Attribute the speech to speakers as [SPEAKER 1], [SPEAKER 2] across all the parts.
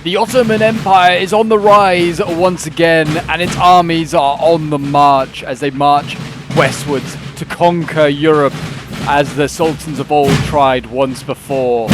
[SPEAKER 1] The Ottoman Empire is on the rise once again, and its armies are on the march as they march westwards to conquer Europe, as the sultans of old tried once before.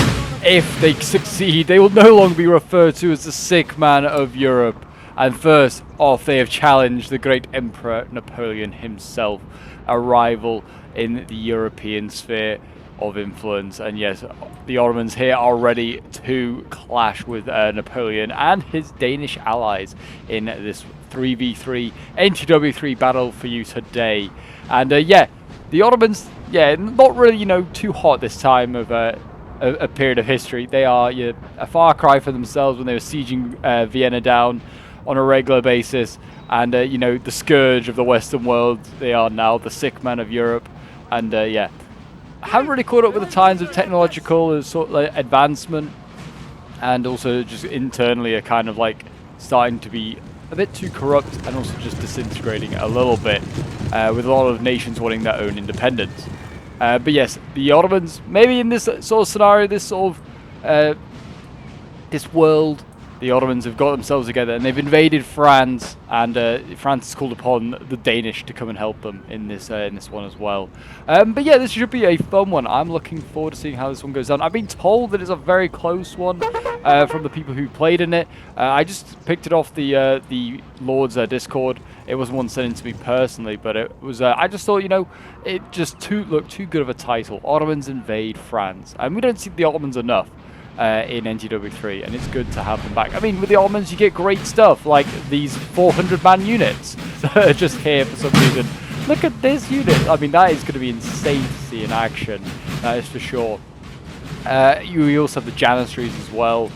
[SPEAKER 1] If they succeed, they will no longer be referred to as the sick man of Europe. And first off, they have challenged the great Emperor Napoleon himself, a rival in the European sphere of influence. And yes, the Ottomans here are ready to clash with Napoleon and his Danish allies in this 3v3 NTW3 battle for you today. And yeah, the Ottomans, not really, too hot this time of a period of history. They are a far cry for themselves when they were sieging Vienna down on a regular basis. And, the scourge of the Western world. They are now the sick man of Europe. And, yeah, haven't really caught up with the times of technological sort of like advancement, and also just internally are kind of like starting to be a bit too corrupt and also just disintegrating a little bit, with a lot of nations wanting their own independence. But yes, the Ottomans, maybe in this sort of scenario, this sort of this world, the Ottomans have got themselves together and they've invaded France, and France has called upon the Danish to come and help them in this one as well. But yeah, this should be a fun one. I'm looking forward to seeing how this one goes down. I've been told that it's a very close one from the people who played in it. I just picked it off the Lord's Discord. It wasn't one sent in to me personally, but it was. I just thought, it just looked too good of a title. Ottomans invade France, and we don't see the Ottomans enough in NTW3, and it's good to have them back. I mean, with the Ottomans, you get great stuff like these 400-man units that are just here for some reason. Look at this unit. I mean, that is going to be insane to see in action. That is for sure. You also have the Janissaries as well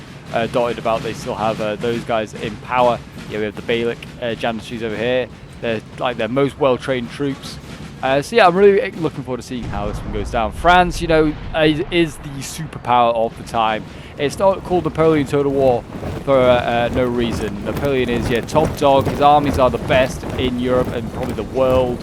[SPEAKER 1] dotted about. They still have those guys in power. Yeah, we have the Beylik Janissaries over here. They're like their most well-trained troops. So yeah, I'm really looking forward to seeing how this one goes down. France, is the superpower of the time. It's not called Napoleon Total War for no reason. Napoleon is, top dog. His armies are the best in Europe and probably the world.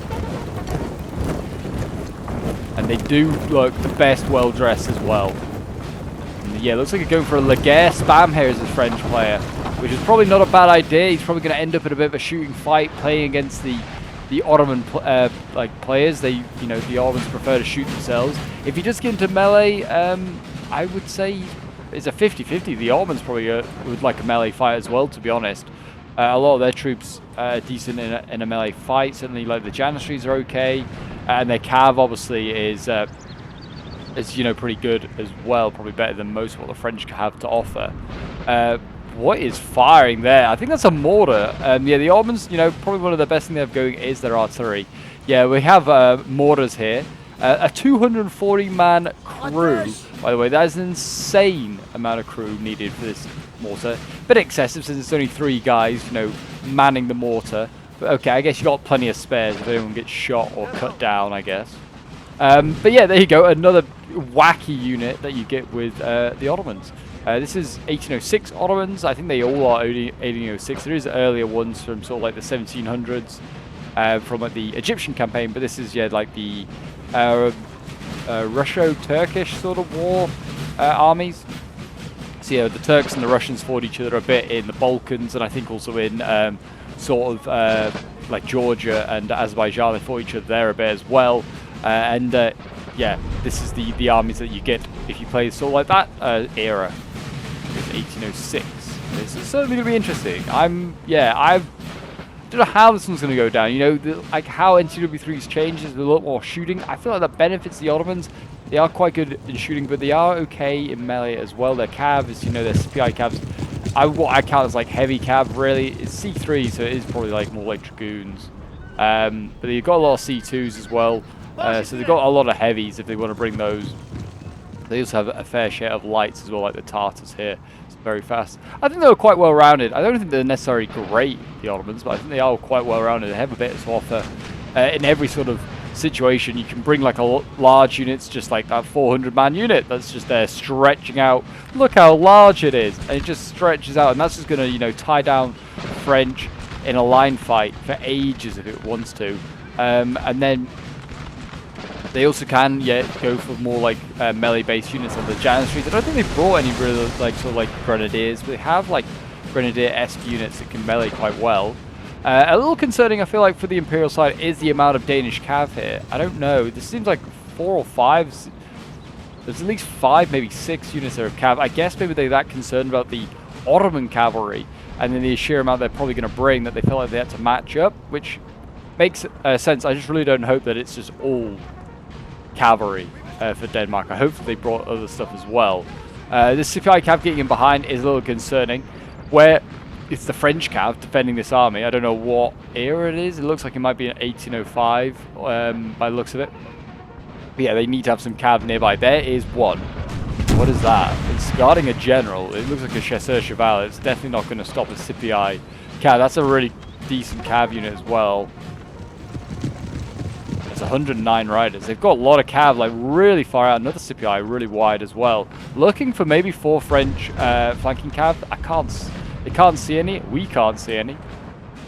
[SPEAKER 1] And they do look the best well-dressed as well. And yeah, looks like he's going for a La Guerre spam here as a French player, which is probably not a bad idea. He's probably going to end up in a bit of a shooting fight playing against the Ottoman players. The Ottomans prefer to shoot themselves. If you just get into melee, I would say it's a 50-50. The Ottomans probably would like a melee fight as well, to be honest. A lot of their troops are decent in a melee fight. Certainly, like the Janissaries are okay, and their Cav obviously is pretty good as well. Probably better than most of what the French have to offer. What is firing there? I think that's a mortar. Yeah, the Ottomans, probably one of the best things they have going is their artillery. Yeah, we have mortars here. A 240-man crew. By the way, that is an insane amount of crew needed for this mortar. Bit excessive since it's only 3 guys, manning the mortar. But okay, I guess you got plenty of spares if anyone gets shot or cut down, I guess. But yeah, there you go. Another wacky unit that you get with the Ottomans. This is 1806 Ottomans. I think they all are 1806. There is earlier ones from sort of like the 1700s from like the Egyptian campaign, but this is like the Russo-Turkish sort of war armies. So yeah, the Turks and the Russians fought each other a bit in the Balkans, and I think also in sort of like Georgia and Azerbaijan. They fought each other there a bit as well. Yeah, this is the armies that you get if you play sort of like that era. It's 1806. This is certainly going to be interesting. I don't know how this one's going to go down. Like how NTW3's changes with a lot more shooting. I feel like that benefits the Ottomans. They are quite good in shooting, but they are okay in melee as well. Their cav is, their CPI cavs. What I count as like heavy cav really. It's C3, so it is probably like more like dragoons. But they've got a lot of C2s as well. So they've got a lot of heavies if they want to bring those. They also have a fair share of lights as well, like the Tartars here. It's very fast. I think they were quite well rounded. I don't think they're necessarily great, the Ottomans, but I think they are quite well rounded. They have a bit to offer in every sort of situation. You can bring like a large units, just like that 400-man unit that's just there stretching out. Look how large it is, and it just stretches out, and that's just going to tie down French in a line fight for ages if it wants to. And then They also can, go for more like melee-based units on the Janissaries. I don't think they brought any really like sort of like grenadiers, but they have like grenadier-esque units that can melee quite well. A little concerning, I feel like, for the Imperial side is the amount of Danish cav here. I don't know. This seems like 4 or 5. There's at least 5, maybe 6 units there of cav. I guess maybe they're that concerned about the Ottoman cavalry and then the sheer amount they're probably going to bring that they felt like they had to match up, which makes sense. I just really don't hope that it's just all cavalry for Denmark. I hope that they brought other stuff as well. This CPI cav getting in behind is a little concerning. Where it's the French cav defending this army. I don't know what era it is. It looks like it might be an 1805 by the looks of it. But yeah, they need to have some cav nearby. There is one. What is that? It's guarding a general. It looks like a chasseur cheval. It's definitely not going to stop a CPI cav. That's a really decent cav unit as well. It's 109 riders. They've got a lot of cav, like really far out. Another CPI really wide as well. Looking for maybe 4 French flanking cav. They can't see any. We can't see any.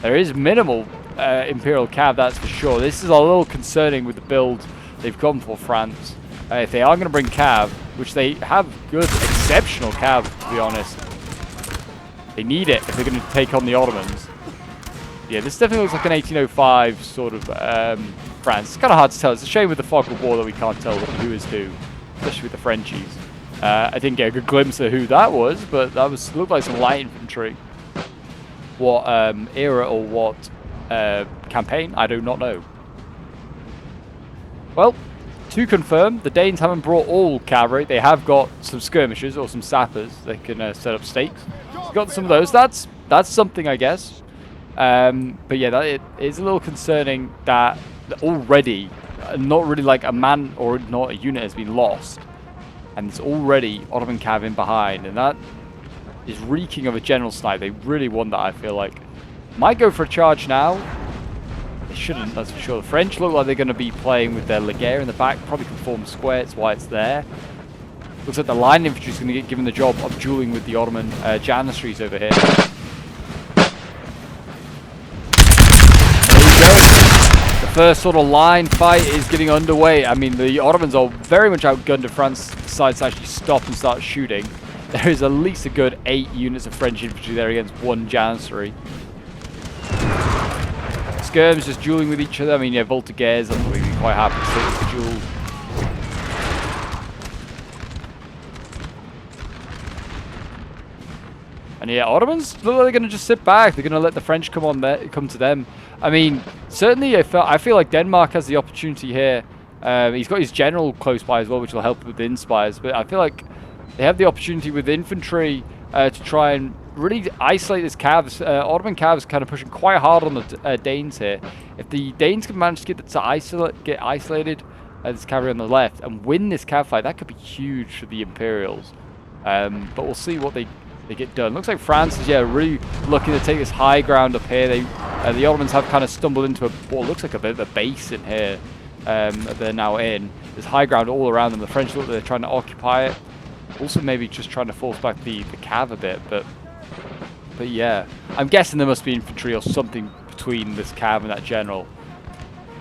[SPEAKER 1] There is minimal Imperial cav, that's for sure. This is a little concerning with the build they've gone for France. If they are going to bring cav, which they have good, exceptional cav, to be honest. They need it if they're going to take on the Ottomans. Yeah, this definitely looks like an 1805 sort of France. It's kind of hard to tell. It's a shame with the fog of war that we can't tell who is who, especially with the Frenchies. I didn't get a good glimpse of who that was, but that looked like some light infantry. What era or what campaign? I do not know. Well, to confirm, the Danes haven't brought all cavalry. They have got some skirmishers or some sappers. They can set up stakes. Got some of those. That's something, I guess. But yeah, it is a little concerning that already, not really like a man or not a unit has been lost. And it's already Ottoman cav in behind, and that is reeking of a general snipe. They really want that, I feel like. Might go for a charge now. They shouldn't, that's for sure. The French look like they're going to be playing with their Legere in the back. Probably can form a square, that's why it's there. Looks like the line infantry is going to get given the job of dueling with the Ottoman Janissaries over here. First sort of line fight is getting underway. I mean, the Ottomans are very much outgunned if France decides to actually stop and start shooting. There is at least a good 8 units of French infantry there against 1 Janissary. Skirms just dueling with each other. I mean, yeah, Voltigeurs, I'm really quite happy to see the duel. And yeah, Ottomans look like they're going to just sit back. They're going to let the French come to them. I mean, certainly I feel like Denmark has the opportunity here. He's got his general close by as well, which will help with the inspires. But I feel like they have the opportunity with infantry to try and really isolate this cav. Ottoman cav is kind of pushing quite hard on the Danes here. If the Danes can manage to get isolated, this cavalry on the left, and win this cav fight, that could be huge for the Imperials. But we'll see what they get done. Looks like France is really looking to take this high ground up here. The Ottomans have kind of stumbled into what looks like a bit of a base in here. They're now in. There's high ground all around them. The French look like they're trying to occupy it. Also maybe just trying to force back the cav a bit, but yeah. I'm guessing there must be infantry or something between this cav and that general.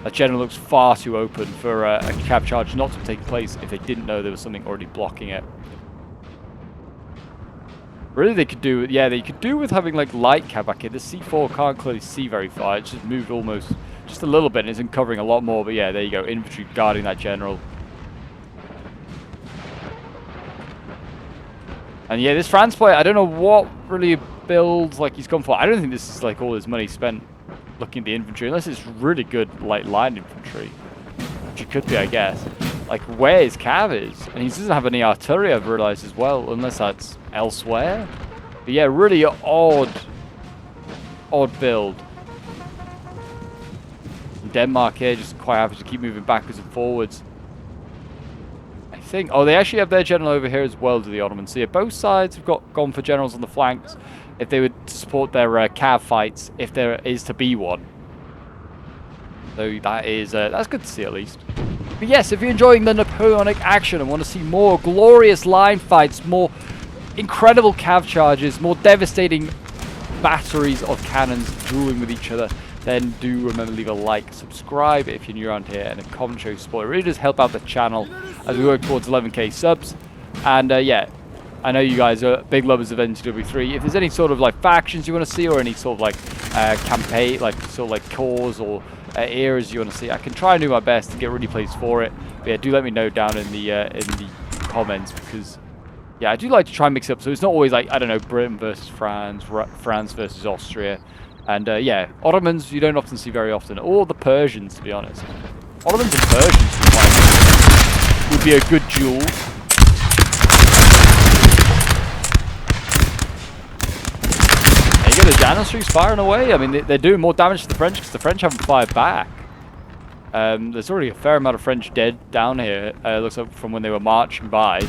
[SPEAKER 1] That general looks far too open for a cav charge not to have taken place if they didn't know there was something already blocking it. Really, they could do, they could do with having like light cav back here. The C4 can't clearly see very far. It's just moved almost just a little bit and isn't covering a lot more. But yeah, there you go. Infantry guarding that general. And yeah, this France player, I don't know what really builds like he's gone for. I don't think this is like all his money spent looking at the infantry, unless it's really good like line infantry, which it could be, I guess. Like where his cav is, and he doesn't have any artillery, I've realized as well, unless that's elsewhere. But yeah, really odd build. And Denmark here just quite happy to keep moving backwards and forwards. I think, oh, they actually have their general over here as well to the Ottomans. So yeah, both sides have gone for generals on the flanks if they would support their cav fights, if there is to be one. So that is that's good to see at least. But yes, if you're enjoying the Napoleonic action and want to see more glorious line fights, more incredible cav charges, more devastating batteries of cannons dueling with each other, then do remember to leave a like, subscribe if you're new around here, and a comment show support. It really does help out the channel as we work towards 11k subs. And yeah, I know you guys are big lovers of NTW3. If there's any sort of like factions you want to see, or any sort of like campaign, like sort of like cores or eras you want to see, I can try and do my best to get really pleased for it. But yeah, do let me know down in the comments, because yeah, I do like to try and mix it up, so it's not always like, I don't know, Britain versus France, France versus Austria. And yeah, Ottomans you don't often see very often, or the Persians, to be honest. Ottomans and Persians would be a good duel. The Daniel Street's firing away. I mean, they're doing more damage to the French because the French haven't fired back. There's already a fair amount of French dead down here. Looks like from when they were marching by,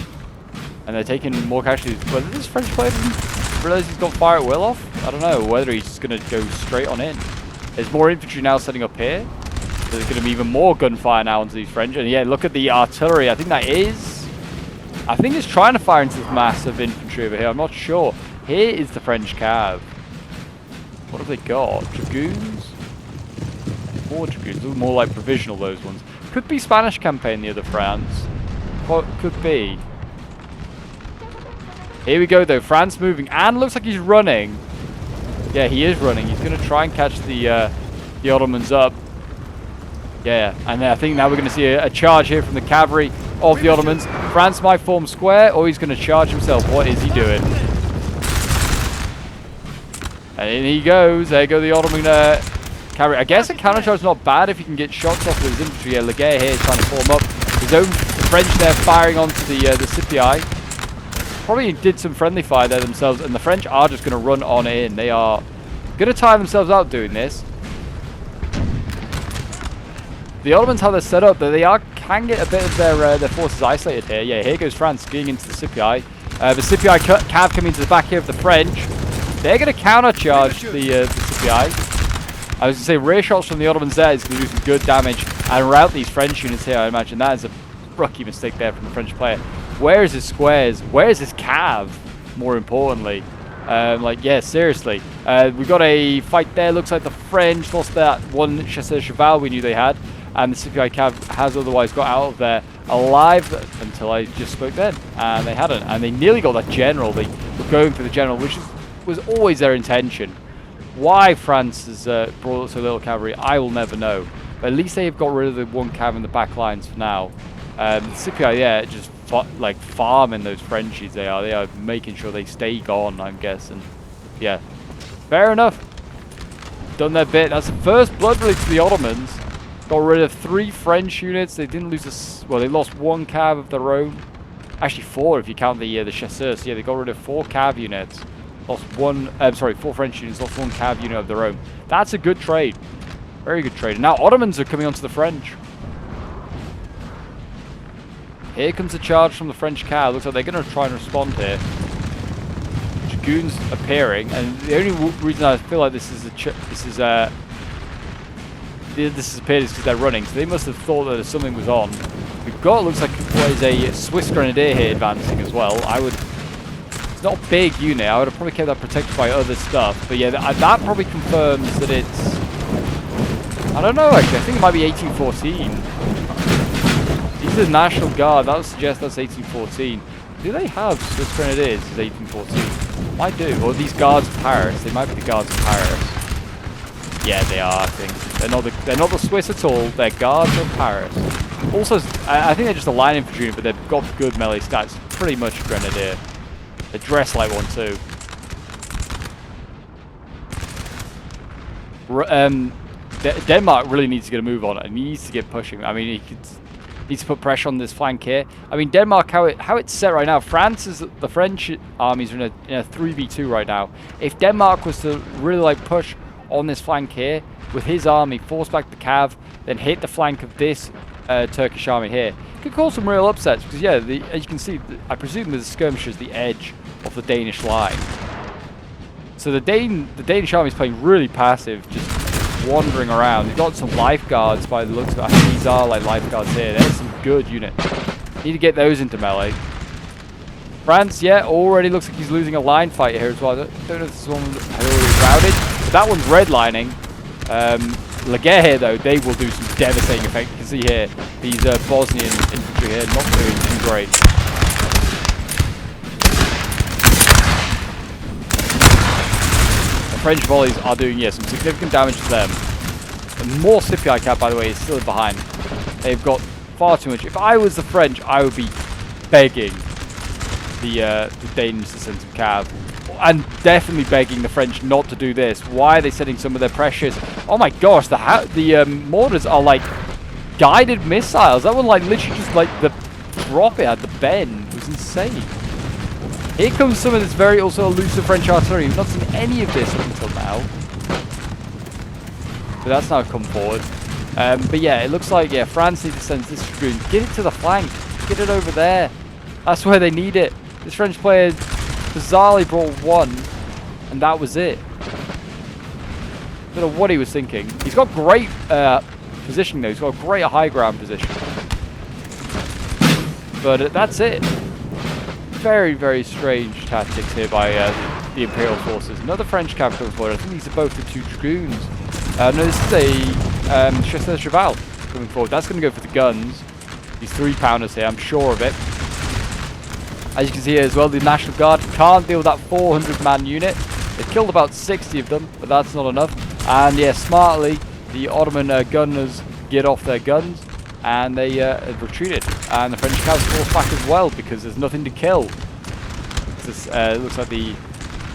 [SPEAKER 1] and they're taking more casualties. Whether this French player doesn't realize he's got fire at will off, I don't know. Whether he's just going to go straight on in. There's more infantry now setting up here. So there's going to be even more gunfire now onto these French. And yeah, look at the artillery. I think it's trying to fire into this massive infantry over here. I'm not sure. Here is the French cav. What have they got? Dragoons? More dragoons. Those are more like provisional, those ones. Could be Spanish campaign near the France. What could be? Here we go though. France moving. And looks like he's running. Yeah, he is running. He's going to try and catch the Ottomans up. Yeah, and I think now we're going to see a charge here from the cavalry of the Ottomans. France might form square, or he's going to charge himself. What is he doing? And in he goes. There go the Ottoman cavalry. I guess a countercharge is not bad if you can get shots off with his infantry. Yeah, Leguer here trying to form up. His own French there firing onto the Scipii. Probably did some friendly fire there themselves, and the French are just going to run on in. They are going to tire themselves out doing this. The Ottomans, how they're set up, though, they can get a bit of their forces isolated here. Yeah, here goes France getting into the Scipii. The Scipii cav coming into the back here of the French. They're going to countercharge the Scipii. I was going to say, rear shots from the Ottomans there is going to do some good damage and rout these French units here. I imagine that is a rookie mistake there from the French player. Where is his squares? Where is his cav? More importantly. Like, yeah, seriously. We've got a fight there. Looks like the French lost that one chasseur cheval we knew they had. And the Scipii cav has otherwise got out of there alive until I just spoke then. And they hadn't. And they nearly got that general. They were going for the general, which was always their intention. Why France has brought so little cavalry, I will never know. But at least they've got rid of the one cav in the back lines for now. The Scipii, yeah, just like farming those Frenchies. They are making sure they stay gone, I'm guessing. Yeah, fair enough. Done their bit. That's the first blood really to the Ottomans. Got rid of 3 French units. They didn't lose well, they lost 1 cav of their own. Actually 4 if you count the chasseurs. So yeah, they got rid of 4 cav units. Lost 4 French units, lost 1 cav unit of their own. That's a good trade. Very good trade. And now Ottomans are coming onto the French. Here comes the charge from the French cav. Looks like they're going to try and respond here. Dragoons appearing, and the only reason I feel like this has appeared is because they're running. So they must have thought that something was on. We've got, looks like, what is a Swiss Grenadier here advancing as well. It's not a big unit. I would have probably kept that protected by other stuff. But yeah, that probably confirms that it's... I don't know, actually. I think it might be 1814. These are the National Guard. That would suggest that's 1814. Do they have Swiss Grenadiers as 1814? Might do. Or these Guards of Paris. They might be the Guards of Paris. Yeah, they are, I think. They're not the Swiss at all. They're Guards of Paris. Also, I think they're just a line infantry, but they've got good melee stats. Pretty much Grenadier. They dress like one too. Denmark really needs to get a move on it. He needs to get pushing. I mean, needs to put pressure on this flank here. I mean, Denmark, how it's set right now. The French armies are in a 3v2 right now. If Denmark was to really like push on this flank here with his army, force back the cav, then hit the flank of this Turkish army here, could cause some real upsets. Because yeah, as you can see, I presume the skirmisher is the edge of the Danish line. So the Danish army is playing really passive, just wandering around. They've got some lifeguards by the looks of it. I think these are like lifeguards here. There's some good units. Need to get those into melee. France, yeah, already looks like he's losing a line fight here as well. I don't know if this one has already routed. But that one's redlining. Laguerre here, though, they will do some devastating effect. You can see here, these Bosnian infantry here not doing too great. The French volleys are doing, some significant damage to them. And more Scipii cav, by the way, is still behind. They've got far too much. If I was the French, I would be begging the Danes to send some cav. And definitely begging the French not to do this. Why are they sending some of their precious? Oh my gosh, the mortars are like guided missiles. That one like literally just like the drop it at the bend. It was insane. Here comes some of this very also elusive French artillery. We've not seen any of this up until now. But that's now come forward. But yeah, it looks like France needs to send this dragoon. Get it to the flank. Get it over there. That's where they need it. This French player bizarrely brought one, and that was it. Don't know what he was thinking. He's got great positioning though. He's got a great high ground position. But that's it. Very, very strange tactics here by the Imperial forces. Another French cav comes forward. I think these are both the 2 dragoons. No, this is a Chasseur Cheval coming forward. That's going to go for the guns. These 3-pounders here, I'm sure of it. As you can see here as well, the National Guard can't deal with that 400-man unit. They've killed about 60 of them, but that's not enough. And yeah, smartly, the Ottoman gunners get off their guns, and they have retreated. And the French cav force back as well, because there's nothing to kill. This, it looks like the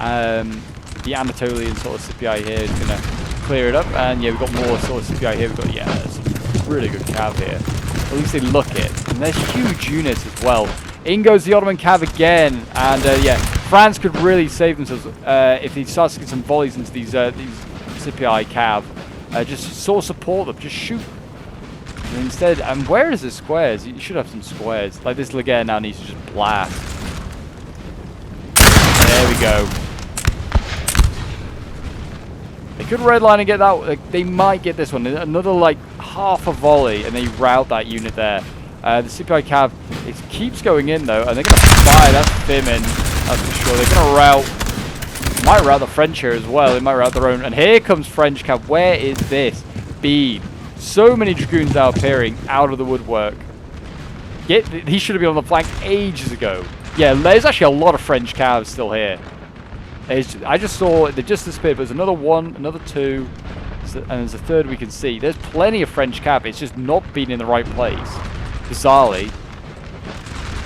[SPEAKER 1] Anatolian sort of Scipii here is going to clear it up. And yeah, we've got more sort of Scipii here. We've got, some really good cav here. At least they look it. And there's huge units as well. In goes the Ottoman cav again, and France could really save themselves if he starts to get some volleys into these Scipii cav. Just sort of support them, just shoot. And instead, where is the squares? You should have some squares. Like this Laguerre now needs to just blast. There we go. They could redline and get that. Like, they might get this one. Another like half a volley, and they rout that unit there. The Scipii cav, it keeps going in though, and they're going to fire. That's Fimin, that's for sure. They're going to rout. Might rout the French here as well. They might rout their own. And here comes French cav. Where is this beam? So many dragoons now appearing out of the woodwork. He should have been on the flank ages ago. Yeah, there's actually a lot of French cavs still here. I just saw they just disappeared. But there's another one, another 2, and there's a 3rd we can see. There's plenty of French cav. It's just not been in the right place. Bizarrely.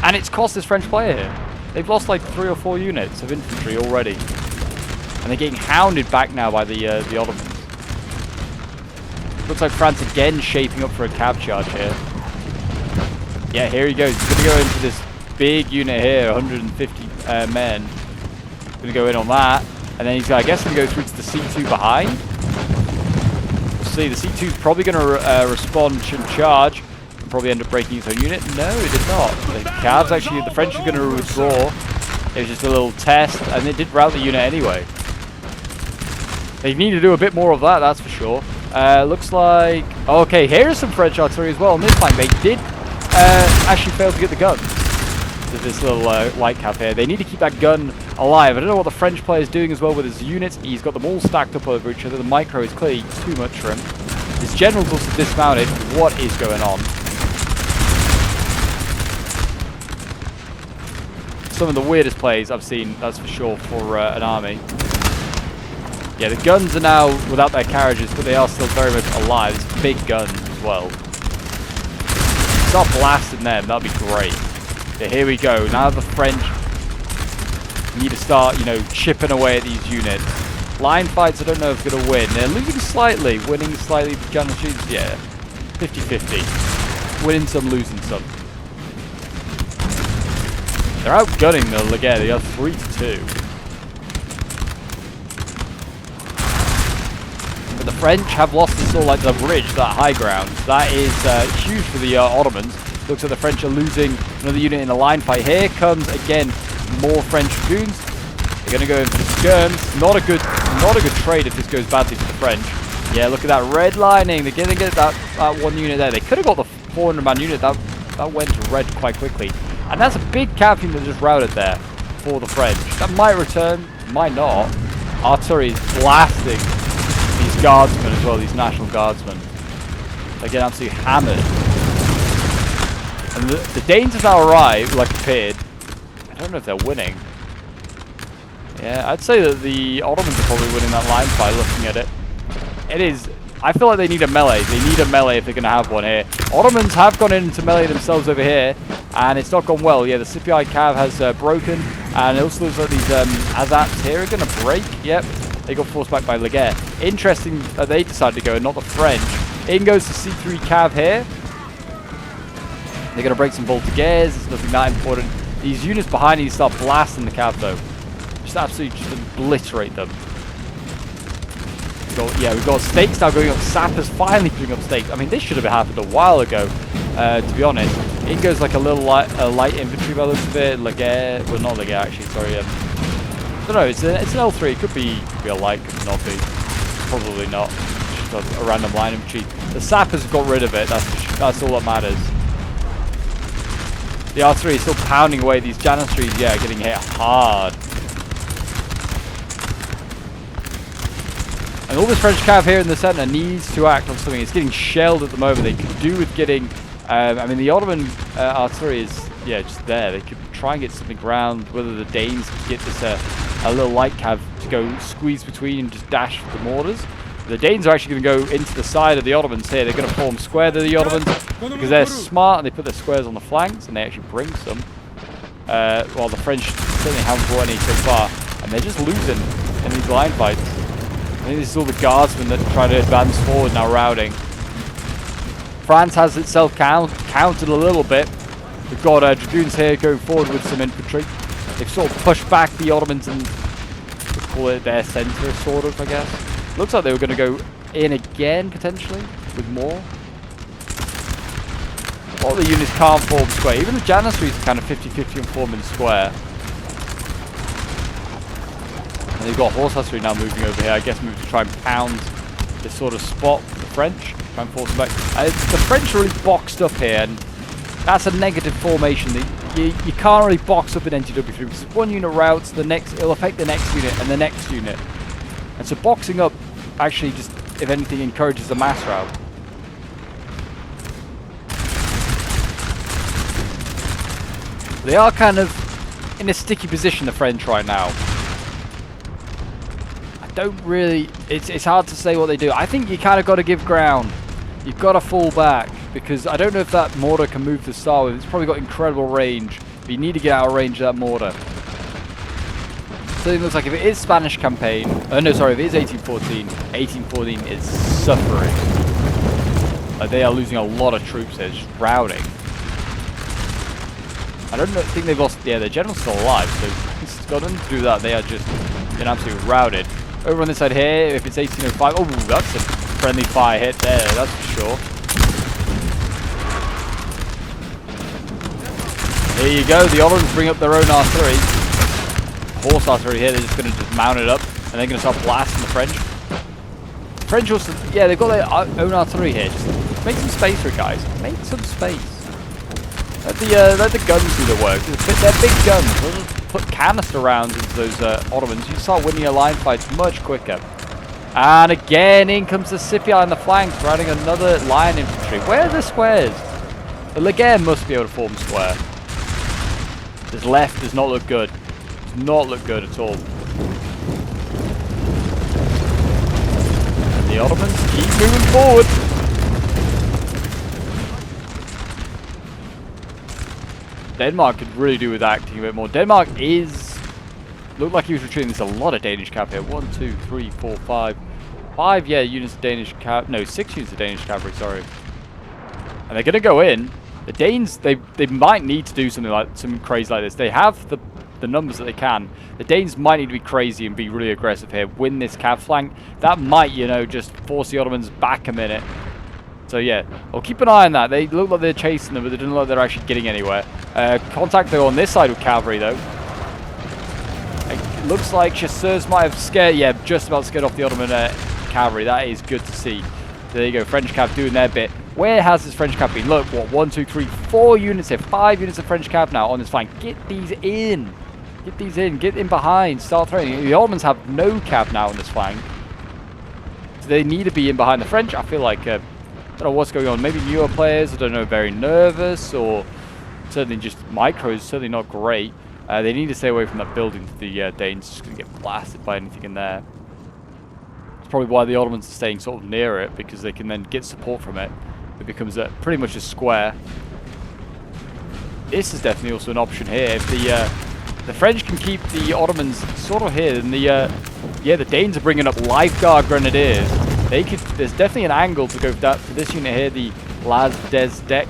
[SPEAKER 1] And it's cost this French player here. They've lost like 3 or 4 units of infantry already. And they're getting hounded back now by the Ottomans. Looks like France again shaping up for a cav charge here. Yeah, here he goes. He's going to go into this big unit here, 150 men. Going to go in on that. And then he's, I guess, going to go through to the C2 behind. We'll see. The C2 is probably going to respond and charge. Probably end up breaking his own unit. No, it did not. The cavs actually, the French are going to withdraw. It was just a little test, and they did rout the unit anyway. They need to do a bit more of that, that's for sure. Looks like... Okay, here's some French artillery as well on this flank. They did actually fail to get the gun. There's this little light cav here. They need to keep that gun alive. I don't know what the French player is doing as well with his units. He's got them all stacked up over each other. The micro is clearly too much for him. His general's also dismounted. What is going on? Some of the weirdest plays I've seen, that's for sure, for an army. Yeah, the guns are now without their carriages, but they are still very much alive. It's big guns as well. Start blasting them, that'd be great. Yeah, here we go. Now the French need to start, chipping away at these units. Line fights, I don't know if they're going to win. They're losing slightly, winning slightly. General shoots, yeah, 50-50. Winning some, losing some. They're outgunning the Laguerre. They are 3-2. But the French have lost this all like the bridge, that high ground. That is huge for the Ottomans. Looks like the French are losing another unit in the line fight. Here comes again more French dragoons. They're going to go in for the skirms. Not a good trade if this goes badly for the French. Yeah, look at that red lining. They're going to get that one unit there. They could have got the 400-man unit. That went to red quite quickly. And that's a big cav unit that just routed there for the French. That might return, might not. Artillery is blasting these guardsmen as well, these National Guardsmen. They're getting absolutely hammered. And the Danes have now arrived, like appeared. I don't know if they're winning. Yeah, I'd say that the Ottomans are probably winning that line fight, looking at it. It is... I feel like they need a melee. They need a melee if they're going to have one here. Ottomans have gone into melee themselves over here, and it's not gone well. Yeah, the Scipii Cav has broken, and it also looks like these Azats here are going to break. Yep, they got forced back by Laguerre. Interesting that they decided to go and not the French. In goes the C3 Cav here. They're going to break some Voltigeurs. It's nothing that important. These units behind you start blasting the Cav, though. Just absolutely just obliterate them. We've got stakes now going up. Sappers finally putting up stakes. I mean, this should have happened a while ago, to be honest. In goes like a little light infantry by the looks of it. Laguerre, well, not Laguerre actually. Sorry. I don't know. It's an L3. It could be a light, could not be. Probably not. Just a random line infantry. The sappers have got rid of it. That's all that matters. The artillery is still pounding away. These Janissaries, yeah, getting hit hard. And all this French cav here in the centre needs to act on something. It's getting shelled at the moment. They could do with getting... I mean, the Ottoman artillery is, yeah, just there. They could try and get something around. Whether the Danes could get this a little light cav to go squeeze between and just dash with the mortars. The Danes are actually going to go into the side of the Ottomans here. They're going to form square to the Ottomans because they're smart and they put their squares on the flanks and they actually bring some. While the French certainly haven't brought any so far. And they're just losing in these line fights. I think this is all the guardsmen that try to advance forward now routing. France has itself countered a little bit. We've got dragoons here going forward with some infantry. They've sort of pushed back the Ottomans and we'll call it their centre, sort of, I guess. Looks like they were going to go in again, potentially, with more. All the units can't form square. Even the Janissaries are kind of 50-50 and forming square. And they've got horse artillery now moving over here. I guess moving to try and pound this sort of spot with the French. Try and force them back. The French are really boxed up here, and that's a negative formation. You can't really box up in NTW because if one unit routes, the next it'll affect the next unit and the next unit. And so boxing up actually just, if anything, encourages a mass rout. They are kind of in a sticky position, the French, right now. I don't really... It's hard to say what they do. I think you kind of got to give ground. You've got to fall back, because I don't know if that mortar can move to start with. It's probably got incredible range, but you need to get out of range of that mortar. So it looks like if it is Spanish campaign... Oh no, sorry, if it is 1814, 1814 is suffering. They are losing a lot of troops here, just routing. I don't think they've lost... Yeah, their general's still alive, so it's got nothing to do with that. They are just getting absolutely routed. Over on this side here, if it's 1805... Oh, that's a friendly fire hit there, that's for sure. There you go, the Ottomans bring up their own artillery. Horse artillery here, they're just going to just mount it up, and they're going to start blasting the French. French also... Yeah, they've got their own artillery here. Just make some space for it, guys. Make some space. Let the guns do the work. They're big guns. They'll just put canister rounds into those Ottomans. You start winning your line fights much quicker. And again, in comes the Scipii on the flanks, riding another line infantry. Where are the squares? The Laguerre must be able to form square. This left does not look good. Does not look good at all. And the Ottomans keep moving forward. Denmark could really do with acting a bit more. Denmark is... Looked like he was retreating. There's a lot of Danish cav here. 1, 2, 3, 4, 5. 5, yeah, units of Danish cav... No, 6 units of Danish cavalry, sorry. And they're going to go in. The Danes, they might need to do something crazy like this. They have the numbers that they can. The Danes might need to be crazy and be really aggressive here. Win this cav flank. That might, you know, just force the Ottomans back a minute. So yeah, I'll keep an eye on that. They look like they're chasing them, but they don't look like they're actually getting anywhere. Contact though on this side with cavalry though. It looks like chasseurs might have scared, yeah, just about scared off the Ottoman cavalry. That is good to see. There you go, French cav doing their bit. Where has this French cav been? Look, what, 1, 2, 3, 4 units here. 5 units of French cav now on this flank. Get these in. Get these in. Get in behind. Start throwing. The Ottomans have no cav now on this flank. Do they need to be in behind the French? I feel like, I don't know what's going on. Maybe newer players, I don't know, very nervous, or certainly just micros, certainly not great. They need to stay away from that building. The Danes just going to get blasted by anything in there. It's probably why the Ottomans are staying sort of near it, because they can then get support from it. It becomes pretty much a square. This is definitely also an option here. If the French can keep the Ottomans sort of here, then the Danes are bringing up Lifeguard Grenadiers. There's definitely an angle to go for this unit here, the Las des Deck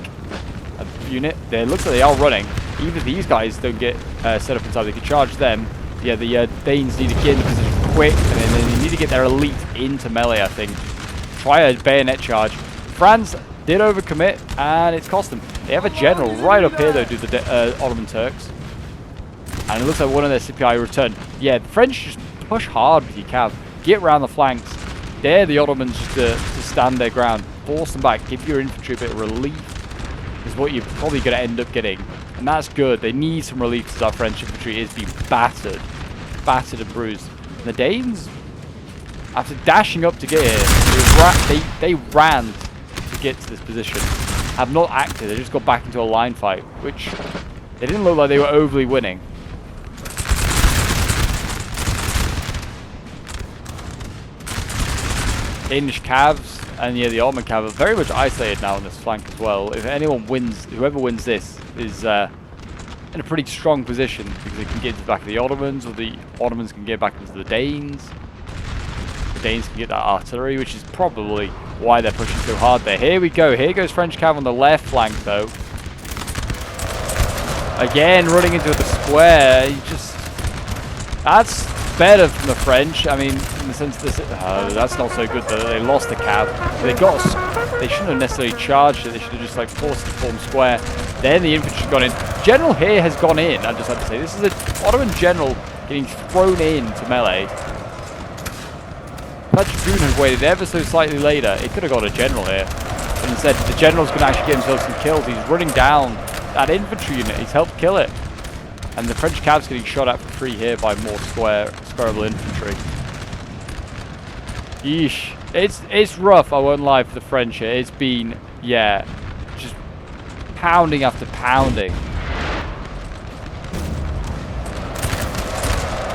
[SPEAKER 1] unit. It looks like they are running. Even if these guys don't get set up inside, they can charge them. Yeah, the Danes need to get into position quick, and then they need to get their elite into melee, I think. Try a bayonet charge. France did overcommit, and it's cost them. They have a general right up here, though, do the Ottoman Turks. And it looks like one of their CPI returned. Yeah, the French just push hard with your cav. Get around the flanks. Dare the Ottomans just to stand their ground. Force them back. Give your infantry a bit of relief. Is what you're probably going to end up getting. And that's good. They need some relief because our French infantry is being battered. Battered and bruised. And the Danes, after dashing up to get here, they ran to get to this position. Have not acted. They just got back into a line fight, which they didn't look like they were overly winning. Danish Cavs and yeah, the Ottoman Cav are very much isolated now on this flank as well. If anyone wins, whoever wins this is in a pretty strong position because they can get into the back of the Ottomans, or the Ottomans can get back into the Danes. The Danes can get that artillery, which is probably why they're pushing so hard there. Here we go. Here goes French Cav on the left flank, though. Again, running into the square. That's better from the French. I mean, in the sense this, that's not so good though. They lost the cav. They shouldn't have necessarily charged it. They should have just like forced it to form square. Then the infantry gone in. General here has gone in. I just have to say, this is an Ottoman general getting thrown into melee. That dragoon has waited ever so slightly later. It could have got a general here, but instead the general's going to actually get himself some kills. He's running down that infantry unit. He's helped kill it. And the French cav's getting shot at for free here by more squareable infantry. Yeesh. It's rough, I won't lie, for the French here. It's been, yeah, just pounding after pounding.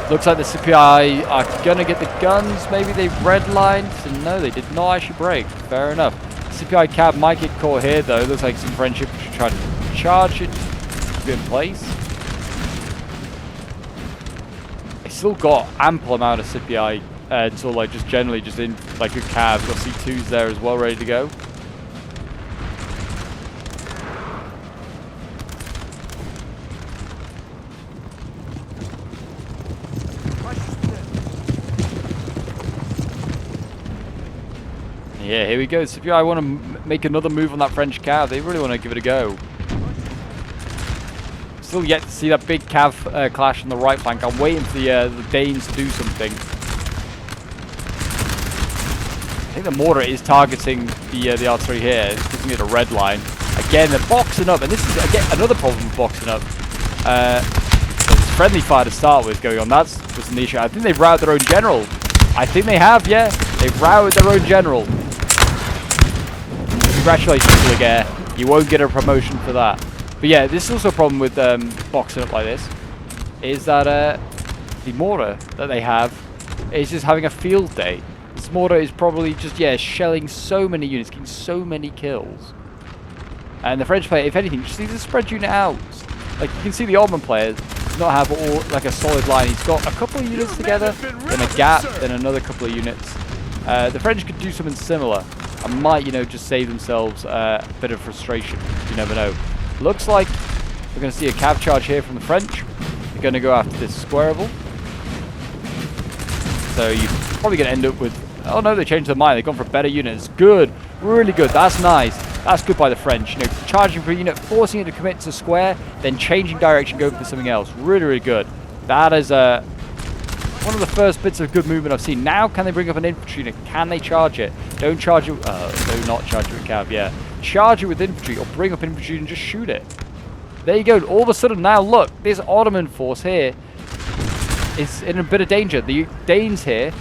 [SPEAKER 1] Looks like the CPI are going to get the guns. Maybe they've redlined. So no, they did not actually break. Fair enough. CPI cab might get caught here, though. Looks like some French infantry trying to charge it to be in place. Still got ample amount of CPI until like just generally just in like good cabs. Got C2s there as well, ready to go. Yeah, here we go. CPI want to make another move on that French cav. They really want to give it a go. Still yet to see that big cav clash on the right flank. I'm waiting for the Danes to do something. I think the mortar is targeting the artillery here. It's giving it a red line. Again, they're boxing up, and this is again another problem with boxing up. There's friendly fire to start with going on. That's just an issue. I think they've routed their own general. I think they have, yeah. They've routed their own general. Congratulations, Ligaire. You won't get a promotion for that. But yeah, this is also a problem with boxing up like this, is that the mortar that they have is just having a field day. This mortar is probably just, yeah, shelling so many units, getting so many kills. And the French player, if anything, just needs to spread unit out. Like, you can see the Ottoman player does not have all, like, a solid line. He's got a couple of units together, then a gap, then another couple of units. The French could do something similar and might, you know, just save themselves a bit of frustration. You never know. Looks like we're going to see a cav charge here from the French. They're going to go after this squareable. So you're probably going to end up with... Oh no, they changed their mind. They've gone for better units. Good. Really good. That's nice. That's good by the French. You know, charging for a unit, forcing it to commit to square, then changing direction, going for something else. Really, really good. That is one of the first bits of good movement I've seen. Now, can they bring up an infantry unit? Can they charge it? Don't charge it... do not charge it with cav, yeah. Charge it with infantry or bring up infantry and just shoot it. There you go. All of a sudden now look, this Ottoman force here is in a bit of danger. The Danes here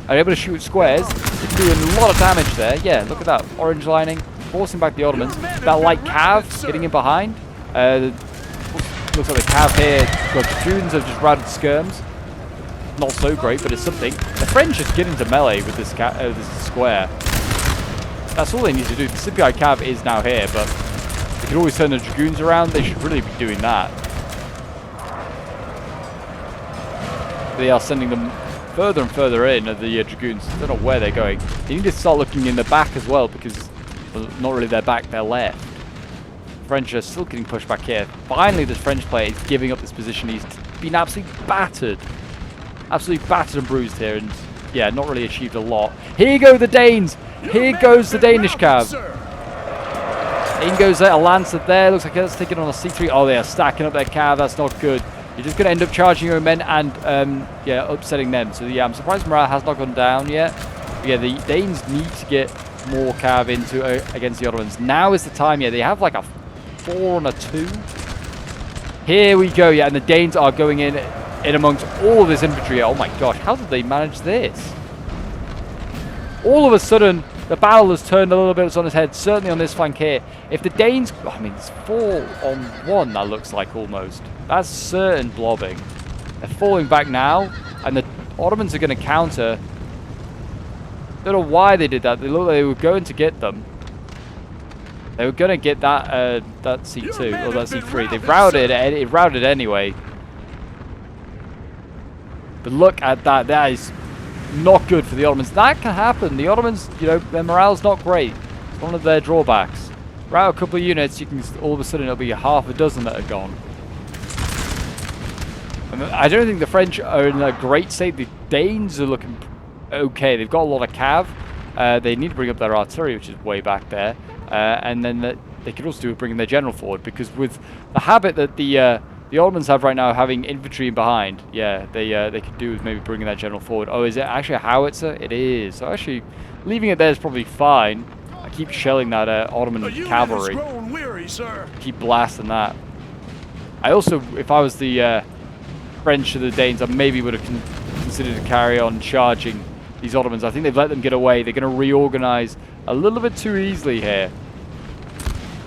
[SPEAKER 1] are able to shoot squares. It's doing a lot of damage there. Yeah, look at that. Orange lining, forcing back the Ottomans. That light cav getting in behind. Looks like the cav here. Got dragoons have just routed skirms. Not so great, but it's something. The French just get into melee with this square. That's all they need to do. The Scipii cav is now here, but they could always turn the dragoons around. They should really be doing that. They are sending them further and further in, the dragoons. I don't know where they're going. They need to start looking in the back as well, because, well, not really their back, their left. French are still getting pushed back here. Finally, this French player is giving up this position. He's been absolutely battered. Absolutely battered and bruised here, and yeah, not really achieved a lot. Here go the Danes! Here goes the Danish cav. In goes a Lancer there. Looks like that's taking on a C3. Oh, they are stacking up their cav. That's not good. You're just going to end up charging your own men and, yeah, upsetting them. So, yeah, I'm surprised morale has not gone down yet. But, yeah, the Danes need to get more cav into against the Ottomans. Now is the time. Yeah, they have like a 4 and a 2. Here we go. Yeah, and the Danes are going in amongst all of this infantry. Oh, my gosh. How did they manage this? All of a sudden, the battle has turned a little bit on its head, certainly on this flank here. If the Danes... I mean, it's 4 on 1, that looks like almost. That's certain blobbing. They're falling back now, and the Ottomans are going to counter. Don't know why they did that. They looked like they were going to get them. They were going to get that that C2, or that C3. They've routed it. It routed anyway. But look at that. That is... not good for the Ottomans. That can happen. The Ottomans, you know, their morale's not great. It's one of their drawbacks. Rout a couple of units, you can all of a sudden it'll be half a dozen that are gone. And I don't think the French are in a great state. The Danes are looking okay. They've got a lot of cav. They need to bring up their artillery, which is way back there. And then they could also do with bringing their general forward, because with the habit that the Ottomans have right now, having infantry in behind, yeah, they could do with maybe bringing that general forward. Oh, is it actually a howitzer? It is. So actually, leaving it there is probably fine. I keep shelling that Ottoman cavalry.
[SPEAKER 2] Weary, sir.
[SPEAKER 1] Keep blasting that. I also, if I was the French or the Danes, I maybe would have considered to carry on charging these Ottomans. I think they've let them get away. They're going to reorganize a little bit too easily here.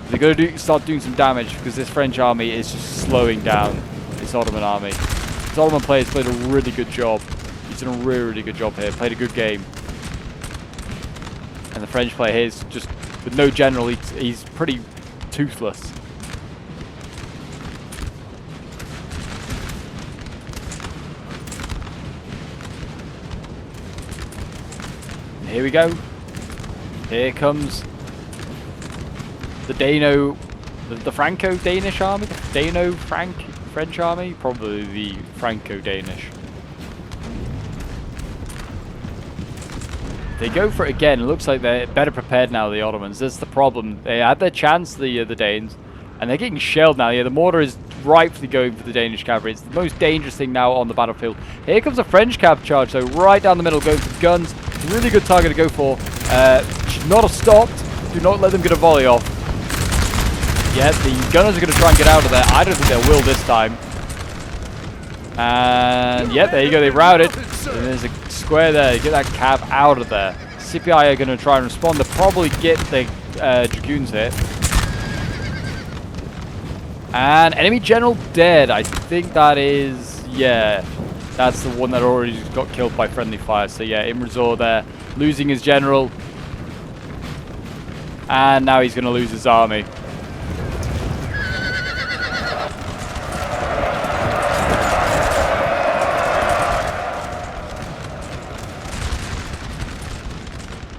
[SPEAKER 1] They're going to start doing some damage, because this French army is just slowing down this Ottoman army. This Ottoman player's played a really good job. He's done a really, really good job here. Played a good game. And the French player here is just, with no general, he's pretty toothless. Here we go. Here comes the the Franco-Danish army? The Dano-French army? Probably the Franco-Danish. They go for it again. It looks like they're better prepared now, the Ottomans. That's the problem. They had their chance, the Danes, and they're getting shelled now. Yeah, the mortar is rightfully going for the Danish cavalry. It's the most dangerous thing now on the battlefield. Here comes a French cav charge, so right down the middle, going for guns. Really good target to go for. Should not have stopped. Do not let them get a volley off. Yeah, the gunners are going to try and get out of there. I don't think they will this time. And yeah, there you go. They routed. And there's a square there. Get that cav out of there. Scipii are going to try and respond. They'll probably get the dragoons here. And enemy general dead. I think that is, yeah, that's the one that already got killed by friendly fire. So yeah, Imrazor there, losing his general. And now he's going to lose his army.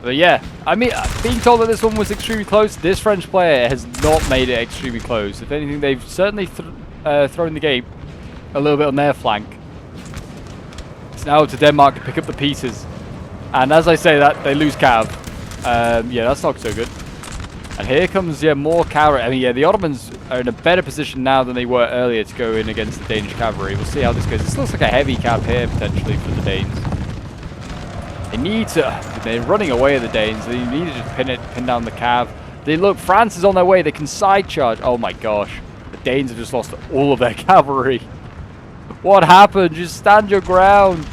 [SPEAKER 1] But yeah, I mean, being told that this one was extremely close, this French player has not made it extremely close. If anything, they've certainly thrown the game a little bit on their flank. It's now up to Denmark to pick up the pieces. And as I say that, they lose cav. Yeah, that's not so good. And here comes, yeah, more cavalry. I mean, yeah, the Ottomans are in a better position now than they were earlier to go in against the Danish cavalry. We'll see how this goes. This looks like a heavy cav here, potentially, for the Danes. They need to... They're running away at the Danes. They need to just pin down the cav. They look, France is on their way. They can side charge. Oh my gosh. The Danes have just lost all of their cavalry. What happened? Just stand your ground.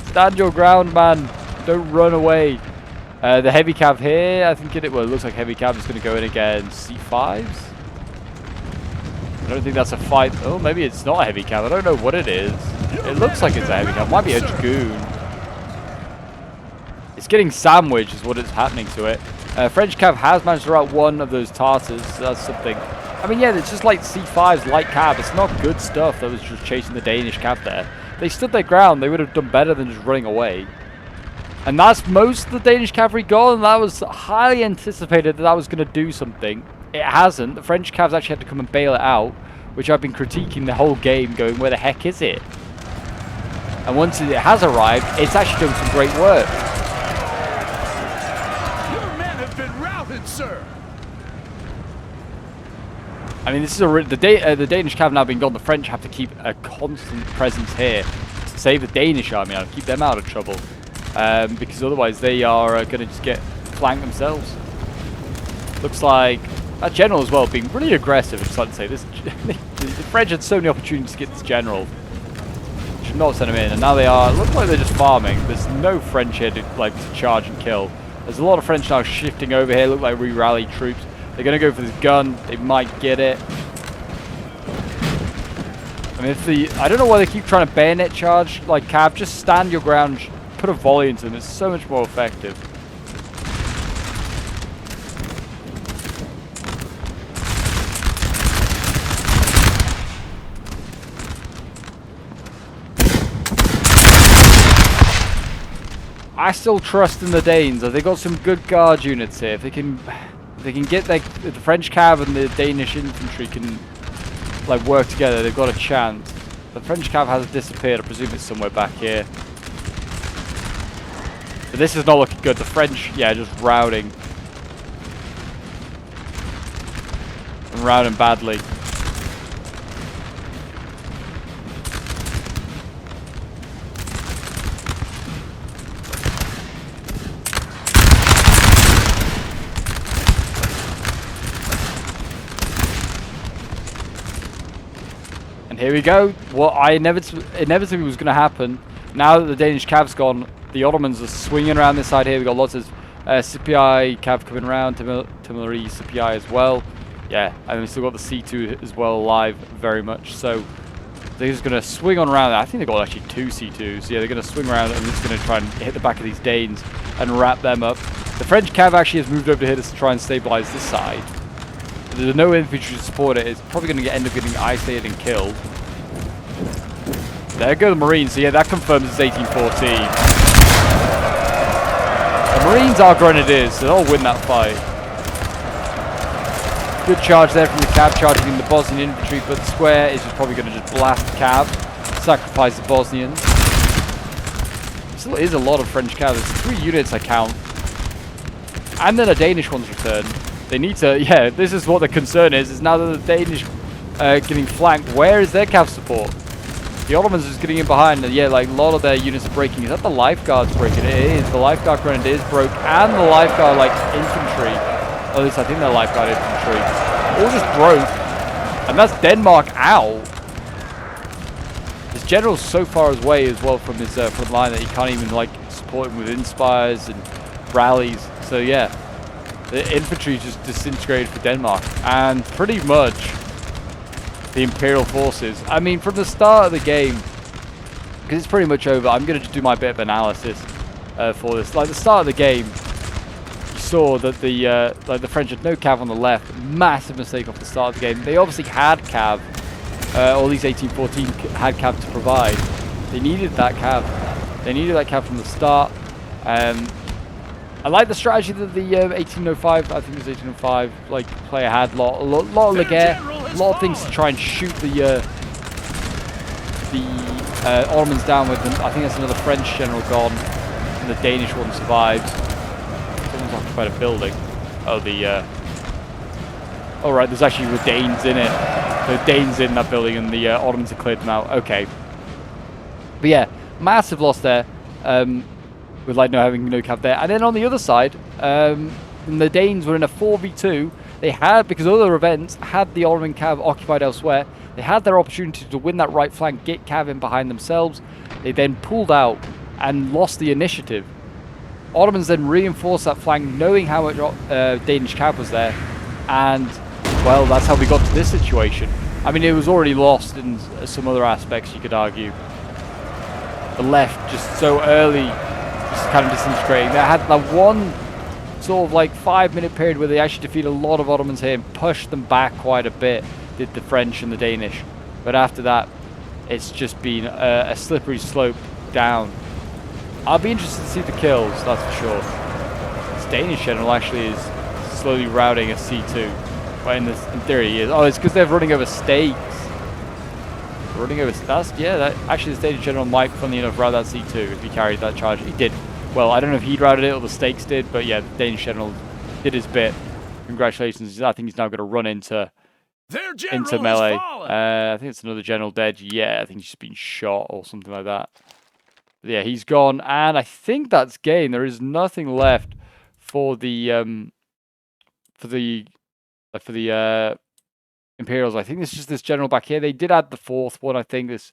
[SPEAKER 1] Stand your ground, man. Don't run away. The heavy cav here, I think it looks like heavy cav is going to go in against C5s. I don't think that's a fight. Oh, maybe it's not a heavy cav. I don't know what it is. It looks like it's a heavy cav. Might be a dragoon. It's getting sandwiched is what is happening to it. French cav has managed to rout one of those Tartars. So that's something. I mean, yeah, it's just like C5's light cav. It's not good stuff that was just chasing the Danish cav there. They stood their ground. They would have done better than just running away. And that's most of the Danish cavalry gone. And that was highly anticipated that was going to do something. It hasn't. The French cavs actually had to come and bail it out, which I've been critiquing the whole game, going, where the heck is it? And once it has arrived, it's actually done some great work.
[SPEAKER 2] Your men have been routed, sir.
[SPEAKER 1] I mean, this is the Danish cav now being gone. The French have to keep a constant presence here to save the Danish army and keep them out of trouble, because otherwise they are going to just get flanked themselves. Looks like that general as well being really aggressive. It's like to say this. The French had so many opportunities to get this general. Should not send him in, and now they are. Looks like they're just farming. There's no French here to charge and kill. There's a lot of French now shifting over here. Look like re-rallied troops. They're going to go for this gun. They might get it. I mean, I don't know why they keep trying to bayonet charge like cav. Just stand your ground, put a volley into them. It's so much more effective. I still trust in the Danes. They've got some good guard units here. If they can get the French cav and the Danish infantry can like work together, they've got a chance. The French cav has disappeared. I presume it's somewhere back here. But this is not looking good. The French, yeah, just routing. And routing badly. Here we go. What I inevitably was going to happen. Now that the Danish cav's gone, the Ottomans are swinging around this side here. We've got lots of CPI cav coming around, Timurri CPI as well. Yeah, and we've still got the C2 as well alive very much. So they're just going to swing on around. I think they've got actually 2 C2s. Yeah, they're going to swing around and just going to try and hit the back of these Danes and wrap them up. The French cav actually has moved over here to try and stabilize this side. There's no infantry to support it. It's probably going to end up getting isolated and killed. There go the Marines. So yeah, that confirms it's 1814. The Marines are Grenadiers, so they'll win that fight. Good charge there from the cav, charging in the Bosnian infantry, but the square is just probably going to just blast the cav, sacrifice the Bosnians. Still is a lot of French cav. There's 3 units I count. And then a Danish one's returned. They need to, yeah, this is what the concern is now that the Danish getting flanked. Where is their cav support? The Ottomans is getting in behind, and yeah, like a lot of their units are breaking. Is that the lifeguards breaking? It is. The lifeguard grenadiers broke, and the lifeguard like infantry. At least I think they're lifeguard infantry. All just broke, and that's Denmark out. His general's so far away as well from his front line that he can't even like support him with inspires and rallies. So yeah. The infantry just disintegrated for Denmark, and pretty much the Imperial forces. I mean, from the start of the game, because it's pretty much over, I'm going to just do my bit of analysis for this. Like the start of the game, you saw that the French had no cav on the left. Massive mistake off the start of the game. They obviously had cav. All these 1814 had cav to provide. They needed that cav. They needed that cav from the start. I like the strategy that the 1805, I think it was 1805, like player had. A lot of Laguerre, a lot of things to try and shoot the Ottomans down with. And I think that's another French general gone, and the Danish one survives. Someone's occupied a building. Oh, oh right, there's actually the Danes in it. The Danes in that building, and the Ottomans have cleared them out. Okay, but yeah, massive loss there. With like having no cav there. And then on the other side, the Danes were in a 4v2. They had, because of other events, had the Ottoman cav occupied elsewhere. They had their opportunity to win that right flank, get cav in behind themselves. They then pulled out and lost the initiative. Ottomans then reinforced that flank, knowing how much Danish cav was there, and well, that's how we got to this situation. I mean, it was already lost in some other aspects, you could argue. The left just so early, just kind of disintegrating. They had that one sort of like 5-minute period where they actually defeated a lot of Ottomans here and pushed them back quite a bit, did the French and the Danish. But after that, it's just been a slippery slope down. I'll be interested to see the kills, that's for sure. This Danish general actually is slowly routing a C2. Well, in theory he is. Oh, it's because they're running over stakes. Running over... actually the Danish general might, funnily enough, route that C2 if he carried that charge. He did. Well, I don't know if he'd routed it or the stakes did, but yeah, the Danish general did his bit. Congratulations. I think he's now going to run into melee. I think it's another general dead. Yeah, I think he's been shot or something like that. But yeah, he's gone, and I think that's game. There is nothing left for the Imperials. I think it's just this general back here. They did add the fourth one. I think this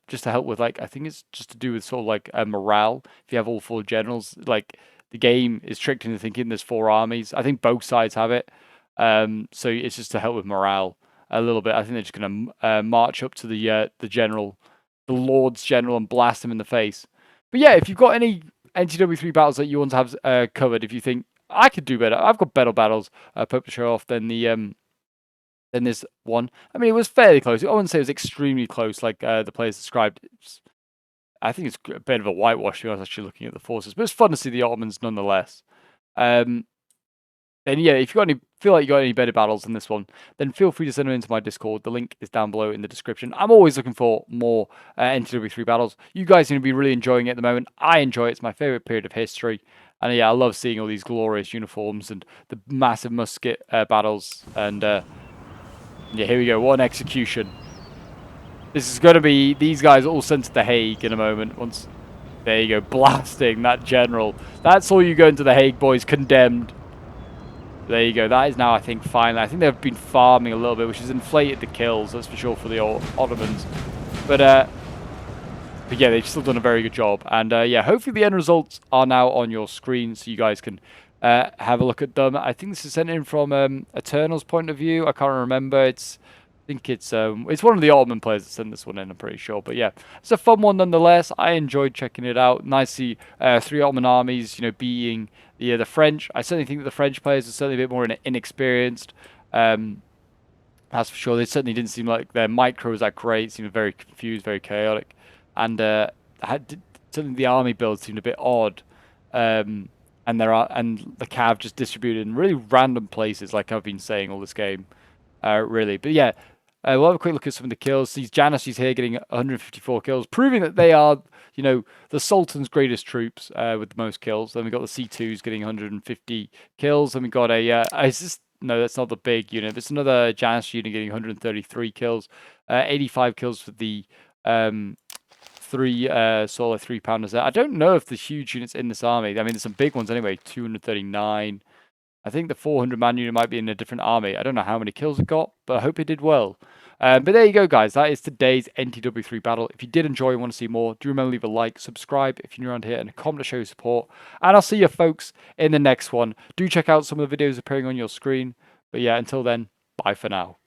[SPEAKER 1] just to help with, like, I think it's just to do with sort of like morale. If you have all 4 generals, like the game is tricked into thinking there's 4 armies. I think both sides have it. So it's just to help with morale a little bit. I think they're just going to march up to the general, the Lord's general, and blast him in the face. But yeah, if you've got any NTW3 battles that you want to have covered, if you think I could do better, I've got better battles, Pope to show off than this one. I mean, it was fairly close. I wouldn't say it was extremely close, like the players described. I think it's a bit of a whitewash. I was actually looking at the forces, but it's fun to see the Ottomans nonetheless. And yeah, if you feel like you got any better battles than this one, then feel free to send them into my Discord. The link is down below in the description. I'm always looking for more NTW3 battles. You guys seem to be really enjoying it at the moment. I enjoy it. It's my favorite period of history. And yeah, I love seeing all these glorious uniforms and the massive musket battles. And yeah, here we go. What an execution. This is going to be these guys all sent to The Hague in a moment. Once there you go, blasting that general. That's all you go into The Hague, boys. Condemned. There you go. That is now, I think, finally. I think they've been farming a little bit, which has inflated the kills. That's for sure for the Ottomans. But yeah, they've still done a very good job. And yeah, hopefully the end results are now on your screen so you guys can have a look at them. I think this is sent in from Eternal's point of view. I can't remember. I think it's one of the Ottoman players that sent this one in, I'm pretty sure. But yeah, it's a fun one nonetheless. I enjoyed checking it out. Nice to see 3 Ottoman armies, you know, beating the French. I certainly think that the French players are certainly a bit more inexperienced. That's for sure. They certainly didn't seem like their micro was that great. Seemed very confused, very chaotic. And certainly the army builds seemed a bit odd. And the cav just distributed in really random places, like I've been saying all this game. Really. But yeah, we'll have a quick look at some of the kills. These Janissaries here getting 154 kills, proving that they are, you know, the Sultan's greatest troops with the most kills. Then we got the C2s getting 150 kills. Then we got no, that's not the big unit. There's another Janissary unit getting 133 kills. 85 kills for the 3 solar 3-pounders there. I don't know if there's huge units in this army. I mean, there's some big ones anyway. 239. I think the 400-man unit might be in a different army. I don't know how many kills it got, but I hope it did well. But there you go, guys. That is today's NTW3 battle. If you did enjoy and want to see more, do remember to leave a like, subscribe if you're new around here, and a comment to show your support. And I'll see you folks in the next one. Do check out some of the videos appearing on your screen. But yeah, until then, bye for now.